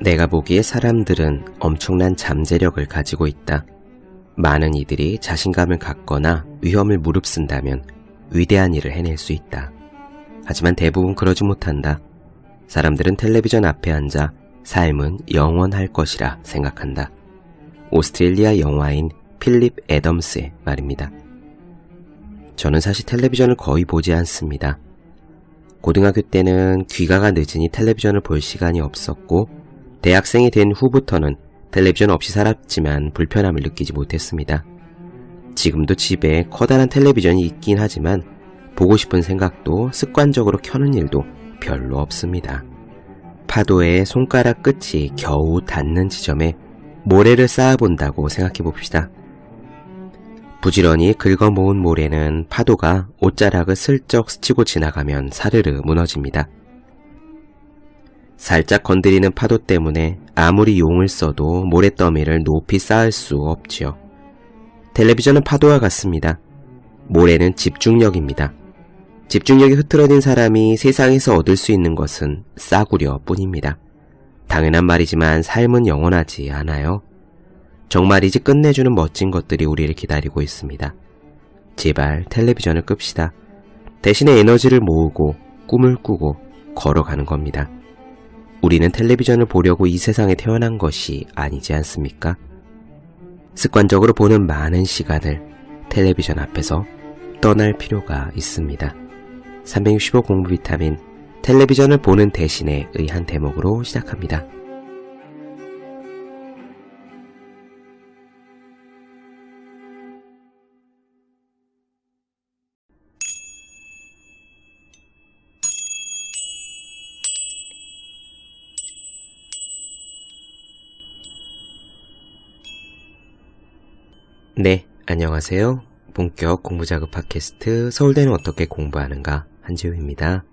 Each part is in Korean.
내가 보기에 사람들은 엄청난 잠재력을 가지고 있다. 많은 이들이 자신감을 갖거나 위험을 무릅쓴다면 위대한 일을 해낼 수 있다. 하지만 대부분 그러지 못한다. 사람들은 텔레비전 앞에 앉아 삶은 영원할 것이라 생각한다. 오스트레일리아 영화인 필립 애덤스의 말입니다. 저는 사실 텔레비전을 거의 보지 않습니다. 고등학교 때는 귀가가 늦으니 텔레비전을 볼 시간이 없었고, 대학생이 된 후부터는 텔레비전 없이 살았지만 불편함을 느끼지 못했습니다. 지금도 집에 커다란 텔레비전이 있긴 하지만 보고 싶은 생각도 습관적으로 켜는 일도 별로 없습니다. 파도의 손가락 끝이 겨우 닿는 지점에 모래를 쌓아본다고 생각해 봅시다. 부지런히 긁어모은 모래는 파도가 옷자락을 슬쩍 스치고 지나가면 사르르 무너집니다. 살짝 건드리는 파도 때문에 아무리 용을 써도 모래더미를 높이 쌓을 수 없지요. 텔레비전은 파도와 같습니다. 모래는 집중력입니다. 집중력이 흐트러진 사람이 세상에서 얻을 수 있는 것은 싸구려 뿐입니다. 당연한 말이지만 삶은 영원하지 않아요. 정말이지 끝내주는 멋진 것들이 우리를 기다리고 있습니다. 제발 텔레비전을 끕시다. 대신에 에너지를 모으고 꿈을 꾸고 걸어가는 겁니다. 우리는 텔레비전을 보려고 이 세상에 태어난 것이 아니지 않습니까? 습관적으로 보는 많은 시간을 텔레비전 앞에서 떠날 필요가 있습니다. 365 공부 비타민, 텔레비전을 보는 대신에 의한 대목으로 시작합니다. 네, 안녕하세요. 본격 공부자극 팟캐스트 서울대는 어떻게 공부하는가 한지우입니다.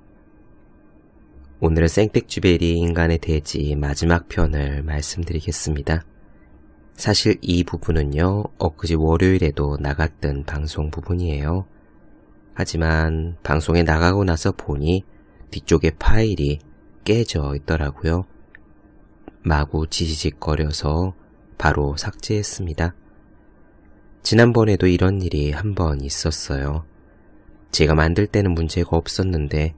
오늘은 생텍쥐베리 인간의 대지 마지막 편을 말씀드리겠습니다. 사실 이 부분은요, 엊그제 월요일에도 나갔던 방송 부분이에요. 하지만 방송에 나가고 나서 보니 뒤쪽에 파일이 깨져 있더라고요. 마구 지지직거려서 바로 삭제했습니다. 지난번에도 이런 일이 한 번 있었어요. 제가 만들 때는 문제가 없었는데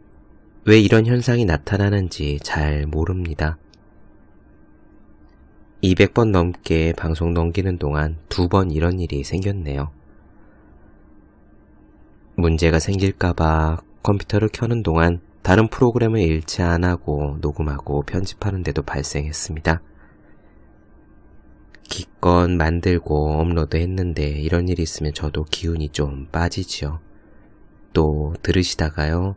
왜 이런 현상이 나타나는지 잘 모릅니다. 200번 넘게 방송 넘기는 동안 2번 이런 일이 생겼네요. 문제가 생길까봐 컴퓨터를 켜는 동안 다른 프로그램을 일치 안 하고 녹음하고 편집하는데도 발생했습니다. 기껏 만들고 업로드 했는데 이런 일이 있으면 저도 기운이 좀 빠지죠. 또 들으시다가요,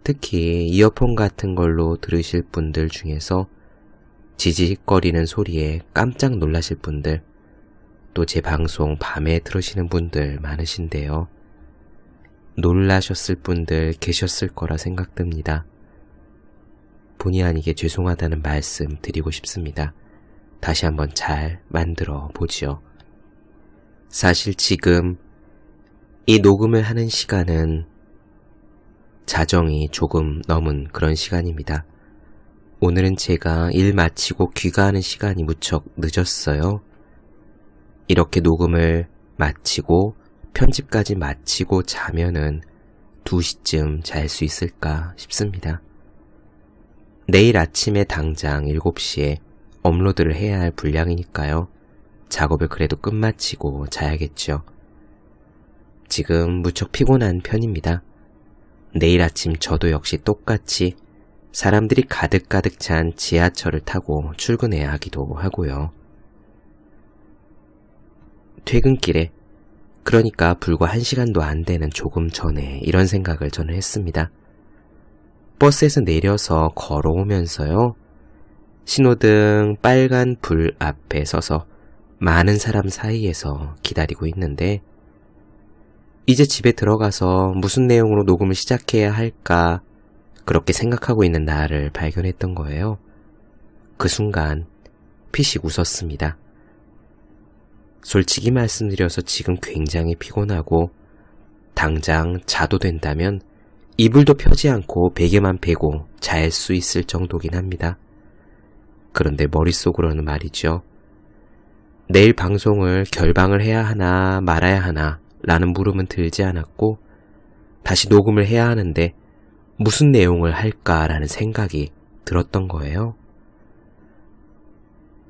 특히 이어폰 같은 걸로 들으실 분들 중에서 지직거리는 소리에 깜짝 놀라실 분들, 또 제 방송 밤에 들으시는 분들 많으신데요. 놀라셨을 분들 계셨을 거라 생각됩니다. 본의 아니게 죄송하다는 말씀 드리고 싶습니다. 다시 한번 잘 만들어 보지요. 사실 지금 이 녹음을 하는 시간은 자정이 조금 넘은 그런 시간입니다. 오늘은 제가 일 마치고 귀가하는 시간이 무척 늦었어요. 이렇게 녹음을 마치고 편집까지 마치고 자면은 2시쯤 잘 수 있을까 싶습니다. 내일 아침에 당장 7시에 업로드를 해야 할 분량이니까요. 작업을 그래도 끝마치고 자야겠죠. 지금 무척 피곤한 편입니다. 내일 아침 저도 역시 똑같이 사람들이 가득가득 찬 지하철을 타고 출근해야 하기도 하고요. 퇴근길에, 그러니까 불과 1시간도 안 되는 조금 전에 이런 생각을 저는 했습니다. 버스에서 내려서 걸어오면서요, 신호등 빨간 불 앞에 서서 많은 사람 사이에서 기다리고 있는데, 이제 집에 들어가서 무슨 내용으로 녹음을 시작해야 할까 그렇게 생각하고 있는 나를 발견했던 거예요. 그 순간 피식 웃었습니다. 솔직히 말씀드려서 지금 굉장히 피곤하고 당장 자도 된다면 이불도 펴지 않고 베개만 베고 잘 수 있을 정도긴 합니다. 그런데 머릿속으로는 말이죠. 내일 방송을 결방을 해야 하나 말아야 하나 라는 물음은 들지 않았고 다시 녹음을 해야 하는데 무슨 내용을 할까라는 생각이 들었던 거예요.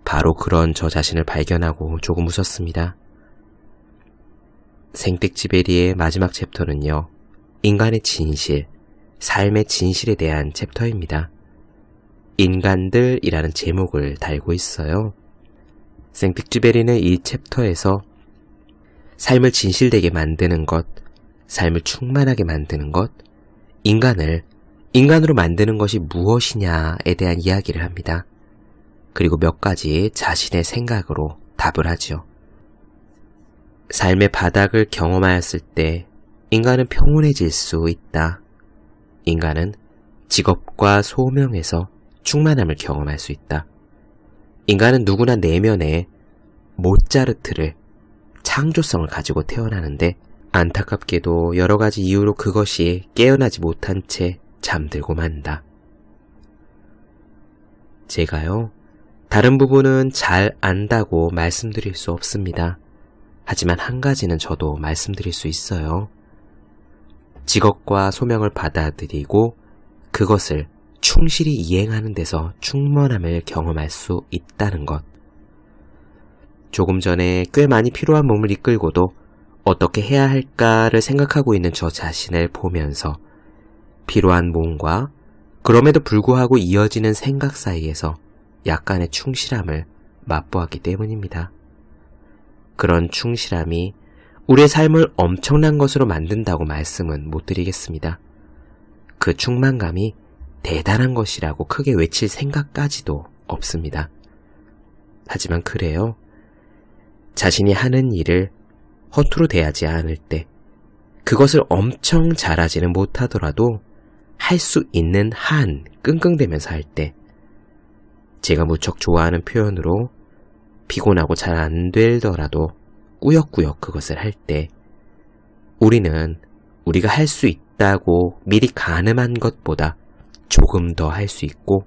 바로 그런 저 자신을 발견하고 조금 웃었습니다. 생텍쥐베리의 마지막 챕터는요, 인간의 진실, 삶의 진실에 대한 챕터입니다. 인간들이라는 제목을 달고 있어요. 생텍쥐베리는 이 챕터에서 삶을 진실되게 만드는 것, 삶을 충만하게 만드는 것, 인간으로 만드는 것이 무엇이냐에 대한 이야기를 합니다. 그리고 몇 가지 자신의 생각으로 답을 하죠. 삶의 바닥을 경험하였을 때 인간은 평온해질 수 있다. 인간은 직업과 소명에서 충만함을 경험할 수 있다. 인간은 누구나 내면에 모차르트를, 창조성을 가지고 태어나는데 안타깝게도 여러 가지 이유로 그것이 깨어나지 못한 채 잠들고 만다. 제가요, 다른 부분은 잘 안다고 말씀드릴 수 없습니다. 하지만 한 가지는 저도 말씀드릴 수 있어요. 직업과 소명을 받아들이고 그것을 충실히 이행하는 데서 충만함을 경험할 수 있다는 것. 조금 전에 꽤 많이 피로한 몸을 이끌고도 어떻게 해야 할까를 생각하고 있는 저 자신을 보면서 피로한 몸과 그럼에도 불구하고 이어지는 생각 사이에서 약간의 충실함을 맛보았기 때문입니다. 그런 충실함이 우리의 삶을 엄청난 것으로 만든다고 말씀은 못 드리겠습니다. 그 충만감이 대단한 것이라고 크게 외칠 생각까지도 없습니다. 하지만 그래요. 자신이 하는 일을 허투루 대하지 않을 때, 그것을 엄청 잘하지는 못하더라도 할 수 있는 한 끙끙대면서 할 때, 제가 무척 좋아하는 표현으로 피곤하고 잘 안 되더라도 꾸역꾸역 그것을 할 때, 우리가 할 수 있다고 미리 가늠한 것보다 조금 더 할 수 있고,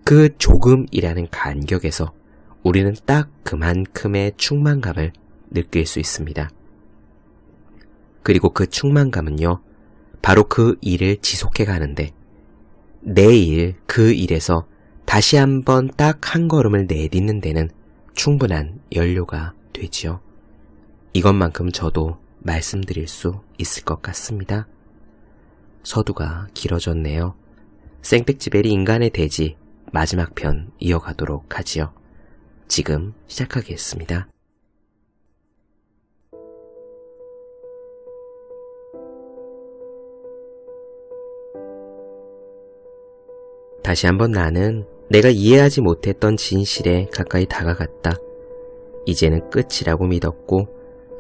그 조금이라는 간격에서 우리는 딱 그만큼의 충만감을 느낄 수 있습니다. 그리고 그 충만감은요, 바로 그 일을 지속해 가는데, 내일 그 일에서 다시 한번 딱 한 걸음을 내딛는 데는 충분한 연료가 되지요. 이것만큼 저도 말씀드릴 수 있을 것 같습니다. 서두가 길어졌네요. 생텍쥐베리 인간의 대지 마지막 편 이어가도록 하지요. 지금 시작하겠습니다. 다시 한번 나는 내가 이해하지 못했던 진실에 가까이 다가갔다. 이제는 끝이라고 믿었고,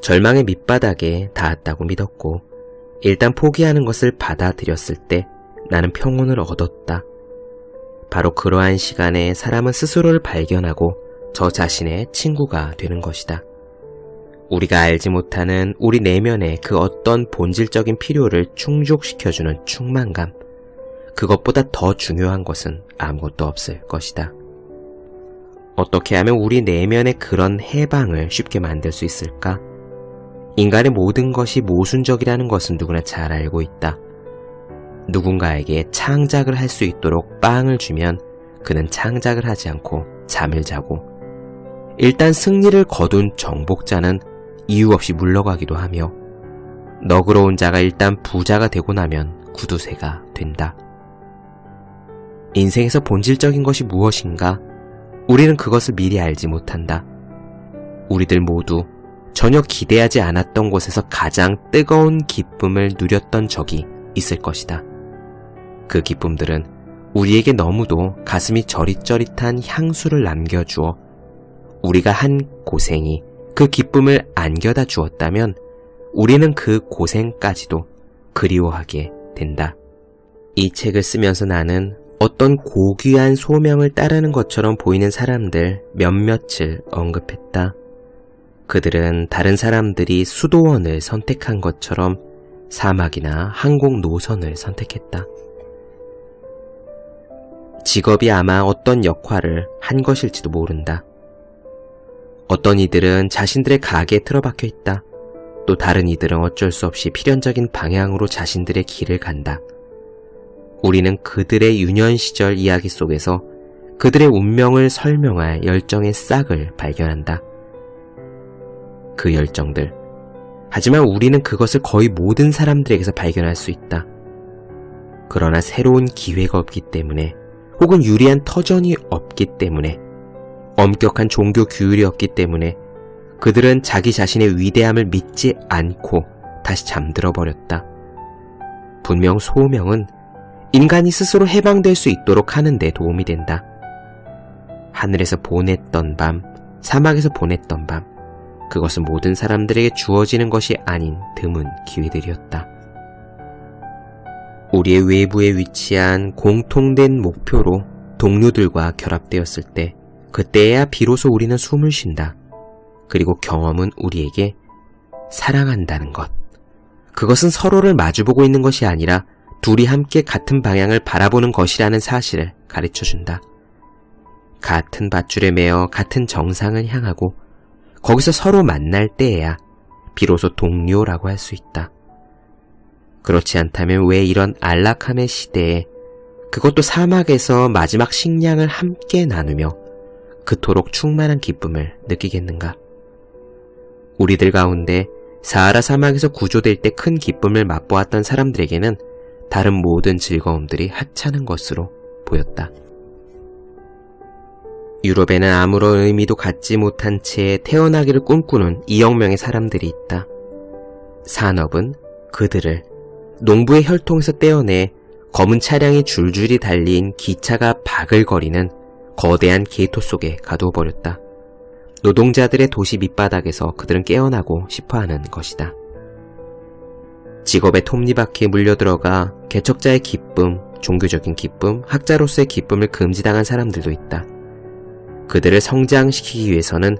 절망의 밑바닥에 닿았다고 믿었고, 일단 포기하는 것을 받아들였을 때 나는 평온을 얻었다. 바로 그러한 시간에 사람은 스스로를 발견하고 저 자신의 친구가 되는 것이다. 우리가 알지 못하는 우리 내면의 그 어떤 본질적인 필요를 충족시켜주는 충만감, 그것보다 더 중요한 것은 아무것도 없을 것이다. 어떻게 하면 우리 내면의 그런 해방을 쉽게 만들 수 있을까? 인간의 모든 것이 모순적이라는 것은 누구나 잘 알고 있다. 누군가에게 창작을 할 수 있도록 빵을 주면 그는 창작을 하지 않고 잠을 자고, 일단 승리를 거둔 정복자는 이유 없이 물러가기도 하며, 너그러운 자가 일단 부자가 되고 나면 구두쇠가 된다. 인생에서 본질적인 것이 무엇인가? 우리는 그것을 미리 알지 못한다. 우리들 모두 전혀 기대하지 않았던 곳에서 가장 뜨거운 기쁨을 누렸던 적이 있을 것이다. 그 기쁨들은 우리에게 너무도 가슴이 저릿저릿한 향수를 남겨주어 우리가 한 고생이 그 기쁨을 안겨다 주었다면 우리는 그 고생까지도 그리워하게 된다. 이 책을 쓰면서 나는 어떤 고귀한 소명을 따르는 것처럼 보이는 사람들 몇몇을 언급했다. 그들은 다른 사람들이 수도원을 선택한 것처럼 사막이나 항공 노선을 선택했다. 직업이 아마 어떤 역할을 한 것일지도 모른다. 어떤 이들은 자신들의 가게에 틀어박혀 있다. 또 다른 이들은 어쩔 수 없이 필연적인 방향으로 자신들의 길을 간다. 우리는 그들의 유년 시절 이야기 속에서 그들의 운명을 설명할 열정의 싹을 발견한다. 그 열정들. 하지만 우리는 그것을 거의 모든 사람들에게서 발견할 수 있다. 그러나 새로운 기회가 없기 때문에, 혹은 유리한 터전이 없기 때문에, 엄격한 종교 규율이 없기 때문에 그들은 자기 자신의 위대함을 믿지 않고 다시 잠들어 버렸다. 분명 소명은 인간이 스스로 해방될 수 있도록 하는 데 도움이 된다. 하늘에서 보냈던 밤, 사막에서 보냈던 밤, 그것은 모든 사람들에게 주어지는 것이 아닌 드문 기회들이었다. 우리의 외부에 위치한 공통된 목표로 동료들과 결합되었을 때, 그때야 비로소 우리는 숨을 쉰다. 그리고 경험은 우리에게 사랑한다는 것. 그것은 서로를 마주보고 있는 것이 아니라 둘이 함께 같은 방향을 바라보는 것이라는 사실을 가르쳐준다. 같은 밧줄에 매어 같은 정상을 향하고 거기서 서로 만날 때에야 비로소 동료라고 할 수 있다. 그렇지 않다면 왜 이런 안락함의 시대에, 그것도 사막에서 마지막 식량을 함께 나누며 그토록 충만한 기쁨을 느끼겠는가? 우리들 가운데 사하라 사막에서 구조될 때 큰 기쁨을 맛보았던 사람들에게는 다른 모든 즐거움들이 하찮은 것으로 보였다. 유럽에는 아무런 의미도 갖지 못한 채 태어나기를 꿈꾸는 2억 명의 사람들이 있다. 산업은 그들을 농부의 혈통에서 떼어내 검은 차량이 줄줄이 달린 기차가 바글거리는 거대한 게이토 속에 가두어버렸다. 노동자들의 도시 밑바닥에서 그들은 깨어나고 싶어하는 것이다. 직업의 톱니바퀴에 물려들어가 개척자의 기쁨, 종교적인 기쁨, 학자로서의 기쁨을 금지당한 사람들도 있다. 그들을 성장시키기 위해서는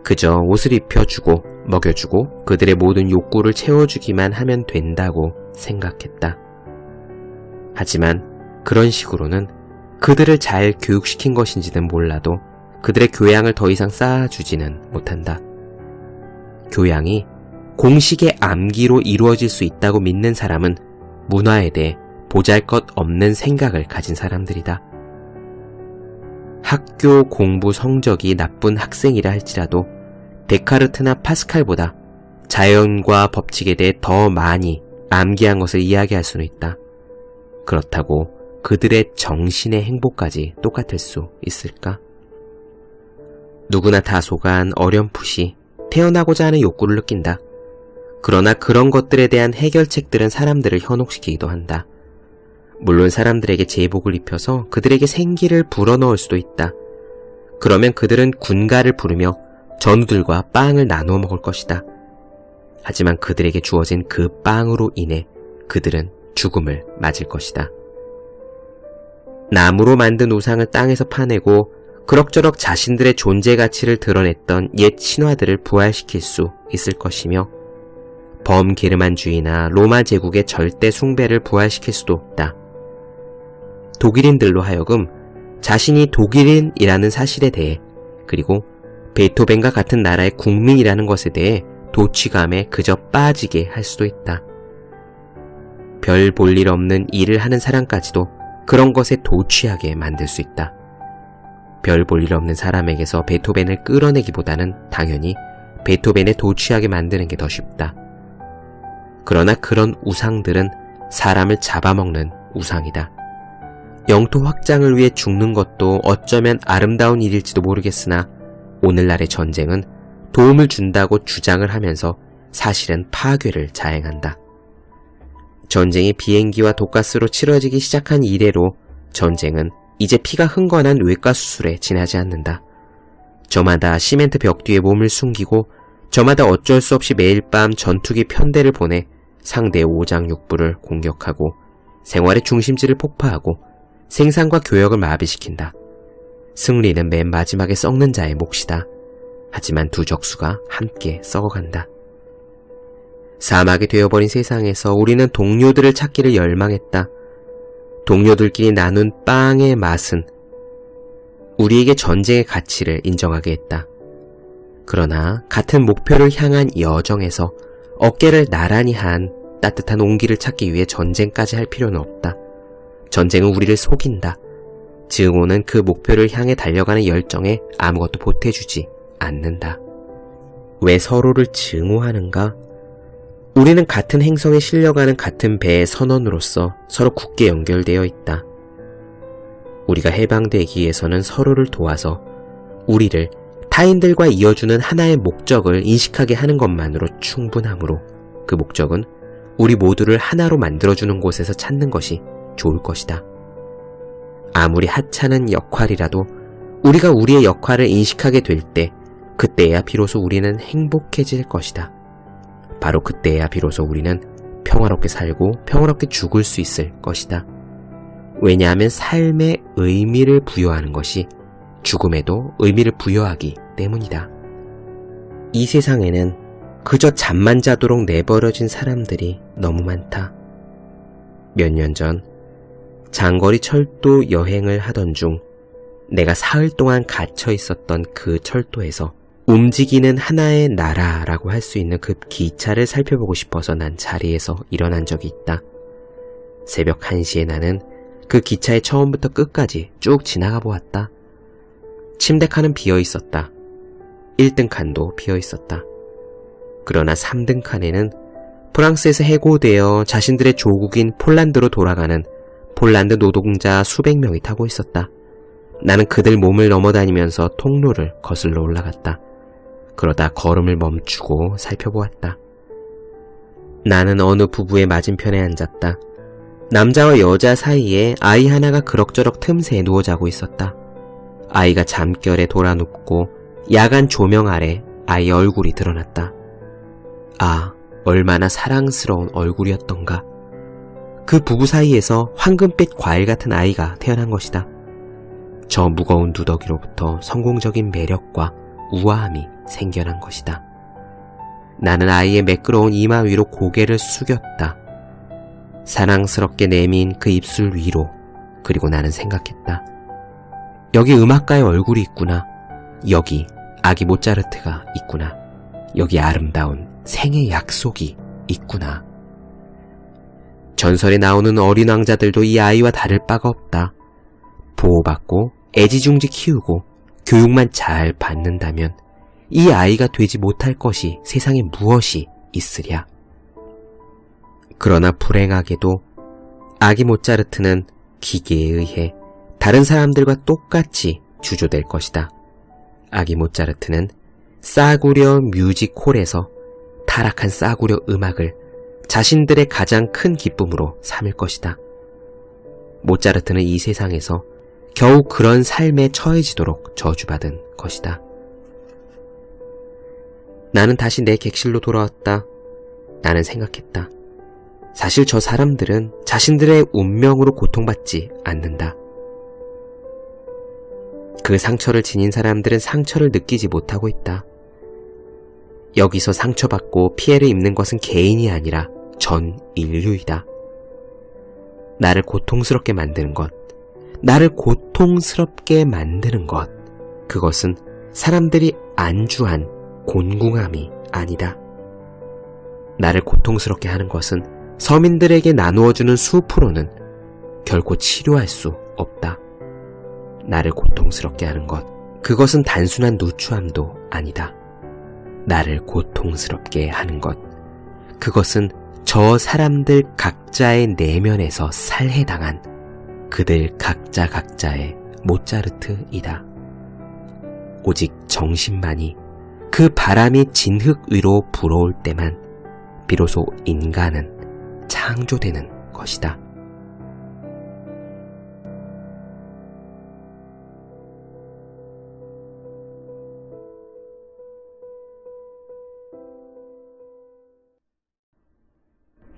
그저 옷을 입혀주고 먹여주고 그들의 모든 욕구를 채워주기만 하면 된다고 생각했다. 하지만 그런 식으로는 그들을 잘 교육시킨 것인지는 몰라도 그들의 교양을 더 이상 쌓아주지는 못한다. 교양이 공식의 암기로 이루어질 수 있다고 믿는 사람은 문화에 대해 보잘것없는 생각을 가진 사람들이다. 학교 공부 성적이 나쁜 학생이라 할지라도 데카르트나 파스칼보다 자연과 법칙에 대해 더 많이 암기한 것을 이야기할 수는 있다. 그렇다고 그들의 정신의 행복까지 똑같을 수 있을까? 누구나 다소간 어렴풋이 태어나고자 하는 욕구를 느낀다. 그러나 그런 것들에 대한 해결책들은 사람들을 현혹시키기도 한다. 물론 사람들에게 제복을 입혀서 그들에게 생기를 불어넣을 수도 있다. 그러면 그들은 군가를 부르며 전우들과 빵을 나누어 먹을 것이다. 하지만 그들에게 주어진 그 빵으로 인해 그들은 죽음을 맞을 것이다. 나무로 만든 우상을 땅에서 파내고 그럭저럭 자신들의 존재 가치를 드러냈던 옛 신화들을 부활시킬 수 있을 것이며 범게르만주의나 로마 제국의 절대 숭배를 부활시킬 수도 없다. 독일인들로 하여금 자신이 독일인이라는 사실에 대해, 그리고 베토벤과 같은 나라의 국민이라는 것에 대해 도취감에 그저 빠지게 할 수도 있다. 별 볼 일 없는 일을 하는 사람까지도 그런 것에 도취하게 만들 수 있다. 별 볼 일 없는 사람에게서 베토벤을 끌어내기보다는 당연히 베토벤에 도취하게 만드는 게 더 쉽다. 그러나 그런 우상들은 사람을 잡아먹는 우상이다. 영토 확장을 위해 죽는 것도 어쩌면 아름다운 일일지도 모르겠으나 오늘날의 전쟁은 도움을 준다고 주장을 하면서 사실은 파괴를 자행한다. 전쟁이 비행기와 독가스로 치러지기 시작한 이래로 전쟁은 이제 피가 흥건한 외과 수술에 지나지 않는다. 저마다 시멘트 벽 뒤에 몸을 숨기고 저마다 어쩔 수 없이 매일 밤 전투기 편대를 보내 상대의 오장육부를 공격하고 생활의 중심지를 폭파하고 생산과 교역을 마비시킨다. 승리는 맨 마지막에 썩는 자의 몫이다. 하지만 두 적수가 함께 썩어간다. 사막이 되어버린 세상에서 우리는 동료들을 찾기를 열망했다. 동료들끼리 나눈 빵의 맛은 우리에게 전쟁의 가치를 인정하게 했다. 그러나 같은 목표를 향한 여정에서 어깨를 나란히 한 따뜻한 온기를 찾기 위해 전쟁까지 할 필요는 없다. 전쟁은 우리를 속인다. 증오는 그 목표를 향해 달려가는 열정에 아무것도 보태주지 않는다. 왜 서로를 증오하는가? 우리는 같은 행성에 실려가는 같은 배의 선원으로서 서로 굳게 연결되어 있다. 우리가 해방되기 위해서는 서로를 도와서 우리를 타인들과 이어주는 하나의 목적을 인식하게 하는 것만으로 충분하므로 그 목적은 우리 모두를 하나로 만들어주는 곳에서 찾는 것이 좋을 것이다. 아무리 하찮은 역할이라도 우리가 우리의 역할을 인식하게 될 때 그때야 비로소 우리는 행복해질 것이다. 바로 그때야 비로소 우리는 평화롭게 살고 평화롭게 죽을 수 있을 것이다. 왜냐하면 삶에 의미를 부여하는 것이 죽음에도 의미를 부여하기 때문이다. 이 세상에는 그저 잠만 자도록 내버려진 사람들이 너무 많다. 몇 년 전 장거리 철도 여행을 하던 중 내가 사흘 동안 갇혀 있었던 그 철도에서 움직이는 하나의 나라라고 할 수 있는 그 기차를 살펴보고 싶어서 난 자리에서 일어난 적이 있다. 새벽 1시에 나는 그 기차의 처음부터 끝까지 쭉 지나가 보았다. 침대 칸은 비어 있었다. 1등 칸도 비어 있었다. 그러나 3등 칸에는 프랑스에서 해고되어 자신들의 조국인 폴란드로 돌아가는 폴란드 노동자 수백 명이 타고 있었다. 나는 그들 몸을 넘어다니면서 통로를 거슬러 올라갔다. 그러다 걸음을 멈추고 살펴보았다. 나는 어느 부부의 맞은편에 앉았다. 남자와 여자 사이에 아이 하나가 그럭저럭 틈새에 누워 자고 있었다. 아이가 잠결에 돌아 눕고 야간 조명 아래 아이의 얼굴이 드러났다. 아, 얼마나 사랑스러운 얼굴이었던가. 그 부부 사이에서 황금빛 과일 같은 아이가 태어난 것이다. 저 무거운 누더기로부터 성공적인 매력과 우아함이 생겨난 것이다. 나는 아이의 매끄러운 이마 위로 고개를 숙였다. 사랑스럽게 내민 그 입술 위로. 그리고 나는 생각했다. 여기 음악가의 얼굴이 있구나. 여기 아기 모차르트가 있구나. 여기 아름다운 생의 약속이 있구나. 전설에 나오는 어린 왕자들도 이 아이와 다를 바가 없다. 보호받고 애지중지 키우고 교육만 잘 받는다면 이 아이가 되지 못할 것이 세상에 무엇이 있으랴. 그러나 불행하게도 아기 모차르트는 기계에 의해 다른 사람들과 똑같이 주조될 것이다. 아기 모차르트는 싸구려 뮤직홀에서 타락한 싸구려 음악을 자신들의 가장 큰 기쁨으로 삼을 것이다. 모차르트는 이 세상에서 겨우 그런 삶에 처해지도록 저주받은 것이다. 나는 다시 내 객실로 돌아왔다. 나는 생각했다. 사실 저 사람들은 자신들의 운명으로 고통받지 않는다. 그 상처를 지닌 사람들은 상처를 느끼지 못하고 있다. 여기서 상처받고 피해를 입는 것은 개인이 아니라 전 인류이다. 나를 고통스럽게 만드는 것, 나를 고통스럽게 만드는 것, 그것은 사람들이 안주한 곤궁함이 아니다. 나를 고통스럽게 하는 것은 서민들에게 나누어주는 수프로는 결코 치료할 수 없다. 나를 고통스럽게 하는 것, 그것은 단순한 누추함도 아니다. 나를 고통스럽게 하는 것, 그것은 저 사람들 각자의 내면에서 살해당한 그들 각자의 모차르트이다. 오직 정신만이 그 바람이 진흙 위로 불어올 때만 비로소 인간은 창조되는 것이다.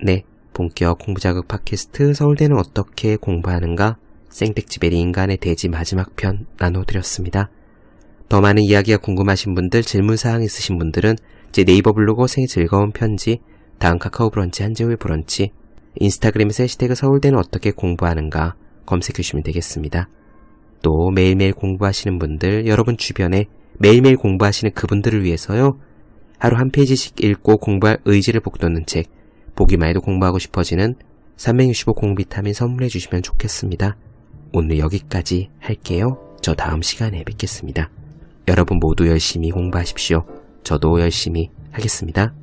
네, 본격 공부자극 팟캐스트 서울대는 어떻게 공부하는가 생택지베리 인간의 대지 마지막 편 나눠드렸습니다. 더 많은 이야기가 궁금하신 분들, 질문사항 있으신 분들은 제 네이버 블로그 생의 즐거운 편지, 다음 카카오 브런치 한재우의 브런치, 인스타그램에서 해시태그 서울대는 어떻게 공부하는가 검색해 주시면 되겠습니다. 또 매일매일 공부하시는 분들, 여러분 주변에 매일매일 공부하시는 그분들을 위해서요. 하루 한 페이지씩 읽고 공부할 의지를 북돋는 책, 보기만 해도 공부하고 싶어지는 365 공비타민 선물해 주시면 좋겠습니다. 오늘 여기까지 할게요. 저 다음 시간에 뵙겠습니다. 여러분 모두 열심히 공부하십시오. 저도 열심히 하겠습니다.